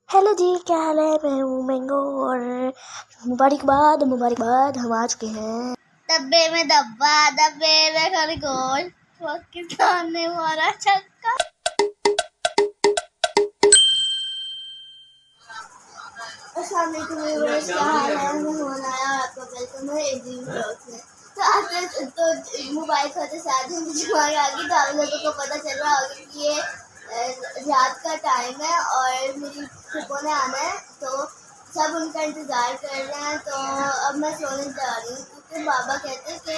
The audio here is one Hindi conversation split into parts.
हेलो जी, क्या हाल है। मैं हूँ मैंगो और मुबारकबाद हम आ चुके हैं। डब्बे में डब्बा, डब्बे में खरगोश, पाकिस्तान ने मारा छक्का। अस्सलाम वालेकुम व्यूअर्स, क्या हाल है। मैं हूँ अनाया और आपका वेलकम है एक ड्रीम ब्लॉग्स में। तो आज तो मोबाइल फोन साथ में हमारे आगे तो आप लोगों को पता चल रहा होगा कि ये रात का टाइम है और मेरी फूफो ने आना है, तो सब उनका इंतज़ार कर रहे हैं। तो अब मैं सोने जा रही हूँ क्योंकि बाबा कहते हैं कि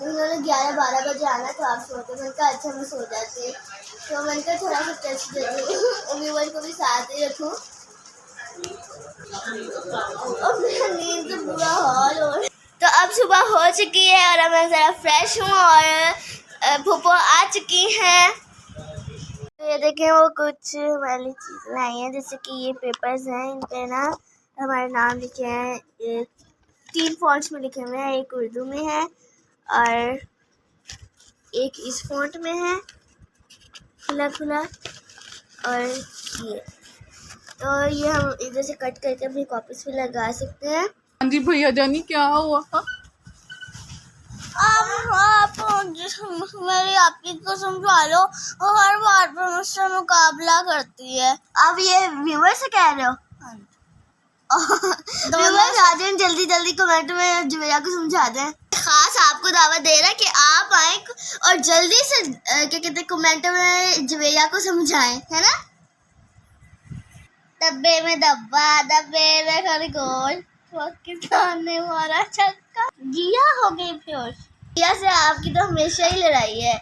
उन्होंने 11-12 बजे आना है, तो आप सोते। मैंने कहा अच्छा मैं सो जाती। तो मैंने कहा थोड़ा सा टेस्ट दे दूँ व्यूअर को भी साथ ही रखूँ। अब मेरा नींद तो बुरा हाल हो रहा है। तो अब सुबह हो चुकी है और अब मैं ज़रा फ्रेश हूँ और फूफो आ चुकी हैं। तो ये देखें वो कुछ हमारे लिए चीज़ें आई हैं, जैसे कि ये पेपर्स हैं, इन पे ना हमारे नाम लिखे हैं। ये 3 फॉन्ट्स में लिखे हुए हैं, एक उर्दू में है और एक इस फॉन्ट में है खुला खुला, और ये तो ये हम इधर से कट करके अपनी कॉपीज पे लगा सकते हैं। हाँ जी भैया जानी क्या हुआ? आप मेरी आपकी को समझा लो, वो हर बार पर मुझसे मुकाबला करती है। अब ये व्यूअर से कह रहे हो? व्यूअर्स आ जाएं जल्दी जल्दी कमेंट में जुबैया को समझा दें। खास आपको दावत दे रहा है कि आप आए और जल्दी से क्या कहते हैं कमेंट में जुबैया को समझाएं, है ना। डब्बे में डब्बा, डब्बे में खरगोश, पाकिस्तान ने मारा छक्का। जिया हो गई बेहोश। जिया से आपकी तो हमेशा ही लड़ाई है।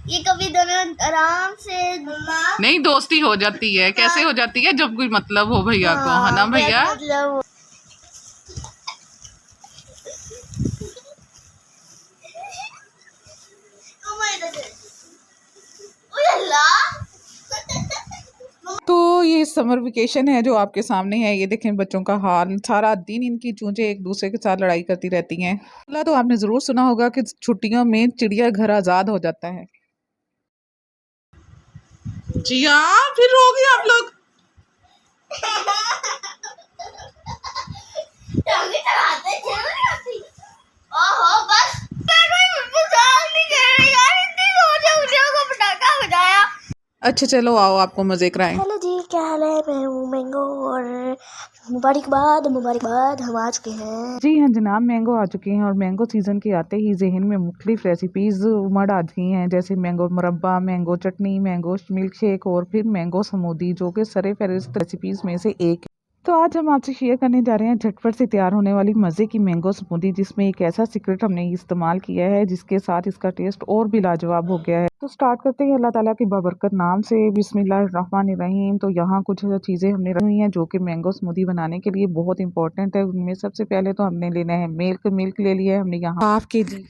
ये कभी दोनों आराम से नहीं, दोस्ती हो जाती है। कैसे हो जाती है? जब कोई मतलब हो भैया को, है ना भैया? मतलब तो ये समर वेकेशन है जो आपके सामने है। ये देखें बच्चों का हाल, सारा दिन इनकी चूंचे एक दूसरे के साथ लड़ाई करती रहती हैं। तो आपने जरूर सुना होगा कि छुट्टियों में चिड़िया घर आजाद हो जाता है। जी हाँ, फिर रोगे आप लोग। ओहो बस अच्छा चलो आओ आपको मजे कराएं। हेलो जी, क्या हाल है। मैं हूँ मैंगो और मुबारकबाद हम आ चुके हैं। जी हाँ जनाब, मैंगो आ चुके हैं और मैंगो सीज़न के आते ही जहन में मुख्तलिफ रेसिपीज़ उमड़ आती हैं, जैसे मैंगो मुरब्बा, मैंगो चटनी, मैंगो मिल्क शेक और फिर मैंगो स्मूदी, जो कि सरे फहरिस्त रेसिपीज़ में से एक है। तो आज हम आपसे शेयर करने जा रहे हैं झटपट से तैयार होने वाली मज़े की मैंगो स्मूदी, जिसमें एक ऐसा सीक्रेट हमने इस्तेमाल किया है जिसके साथ इसका टेस्ट और भी लाजवाब हो गया है। तो स्टार्ट करते हैं अल्लाह ताला की बाबरकत नाम से। बिस्मिल्लाहिर्रहमानिर्रहीम। तो यहाँ कुछ चीज़ें हमने रखी हुई हैं जो कि मैंगो स्मूदी बनाने के लिए बहुत इंपॉर्टेंट है। उनमें सबसे पहले तो हमने लेना है मिल्क ले लिया है हमने यहाँ हाफ के जी,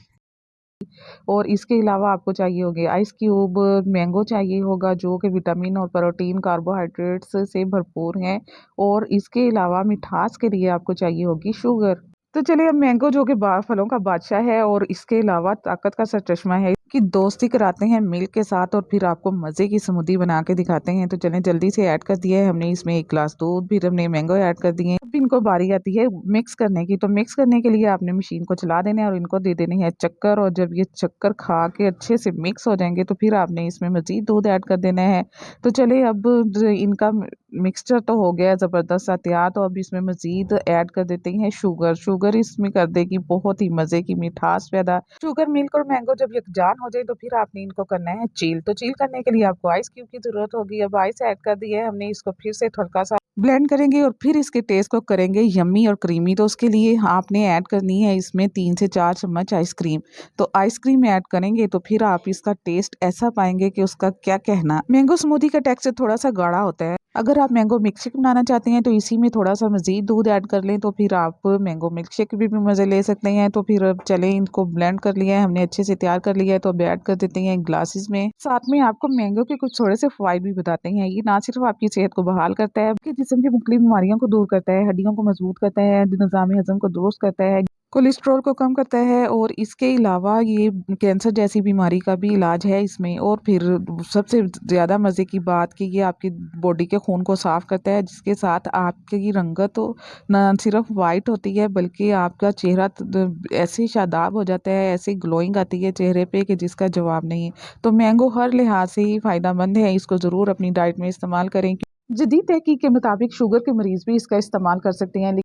और इसके अलावा आपको चाहिए होंगे आइस क्यूब, मैंगो चाहिए होगा जो कि विटामिन और प्रोटीन कार्बोहाइड्रेट्स से भरपूर हैं, और इसके अलावा मिठास के लिए आपको चाहिए होगी शुगर। तो चलिए, अब मैंगो जो कि फलों का बादशाह है और इसके अलावा ताकत का सरचश्मा है कि दोस्ती कराते हैं मिल्क के साथ और फिर आपको मज़े की स्मूदी बना के दिखाते हैं। तो चलें, जल्दी से ऐड कर दिया है हमने इसमें 1 गिलास दूध, फिर हमने मैंगो ऐड कर दिए। अब इनको बारी आती है मिक्स करने की। तो मिक्स करने के लिए आपने मशीन को चला देना है और इनको दे देनी है चक्कर, और जब ये चक्कर खा के अच्छे से मिक्स हो जाएंगे तो फिर आपने इसमें मज़ीद दूध ऐड कर देना है। तो चलिए, अब इनका मिक्सचर तो हो गया है ज़बरदस्त सा तैयार। तो अब इसमें मज़ीद ऐड कर देते हैं शुगर इसमें कर देगी बहुत ही मज़े की मिठास पैदा। शुगर, मिल्क और मैंगो जब यकजान हो जाए तो फिर आपने इनको करना है चील। तो चील करने के लिए आपको आइस क्यूब की ज़रूरत होगी। अब आइस ऐड कर दी है हमने, इसको फिर से हल्का सा ब्लेंड करेंगे और फिर इसके टेस्ट को करेंगे यम्मी और क्रीमी। तो उसके लिए आपने ऐड करनी है इसमें 3 से 4 चम्मच आइसक्रीम। तो आइसक्रीम ऐड करेंगे तो फिर आप इसका टेस्ट ऐसा पाएंगे कि उसका क्या कहना। मैंगो स्मूदी का टेक्सचर थोड़ा सा गाढ़ा होता है। अगर आप मैंगो मिल्क शेक बनाना चाहते हैं तो इसी में थोड़ा सा मज़ीद दूध ऐड कर लें, तो फिर आप मैंगो मिल्क शेक भी मज़े ले सकते हैं। तो फिर अब चलें, इनको ब्लेंड कर लिया है हमने, अच्छे से तैयार कर लिया है। तो अब ऐड कर देते हैं ग्लासेस में। साथ में आपको मैंगो के कुछ थोड़े से फ़वाइद भी बताते हैं। ये ना सिर्फ आपकी सेहत को बहाल करता है बल्कि जिस्म की मुख्तलिफ बीमारियों को दूर करता है, हड्डियों को मजबूत करता है, निज़ाम हज़म को दुरुस्त करता है, कोलेस्ट्रॉल को कम करता है और इसके अलावा ये कैंसर जैसी बीमारी का भी इलाज है इसमें। और फिर सबसे ज़्यादा मज़े की बात कि ये आपकी बॉडी के खून को साफ़ करता है, जिसके साथ आपकी रंगत तो ना सिर्फ वाइट होती है बल्कि आपका चेहरा ऐसे शादाब हो जाता है, ऐसी ग्लोइंग आती है चेहरे पे कि जिसका जवाब नहीं है। तो मैंगो हर लिहाज से ही फ़ायदा मंद है, इसको ज़रूर अपनी डाइट में इस्तेमाल करें। जदीद तहकीक के मुताबिक शुगर के मरीज़ भी इसका इस्तेमाल कर सकते हैं।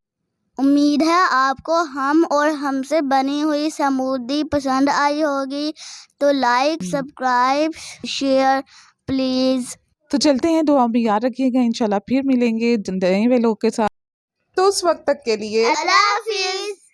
उम्मीद है आपको हम और हमसे बनी हुई समूदी पसंद आई होगी, तो लाइक, सब्सक्राइब, शेयर प्लीज़। तो चलते हैं, दुआ में याद रखिएगा। इंशाल्लाह फिर मिलेंगे नए व्लॉग के साथ। तो उस वक्त तक के लिए अल्लाह हाफिज़।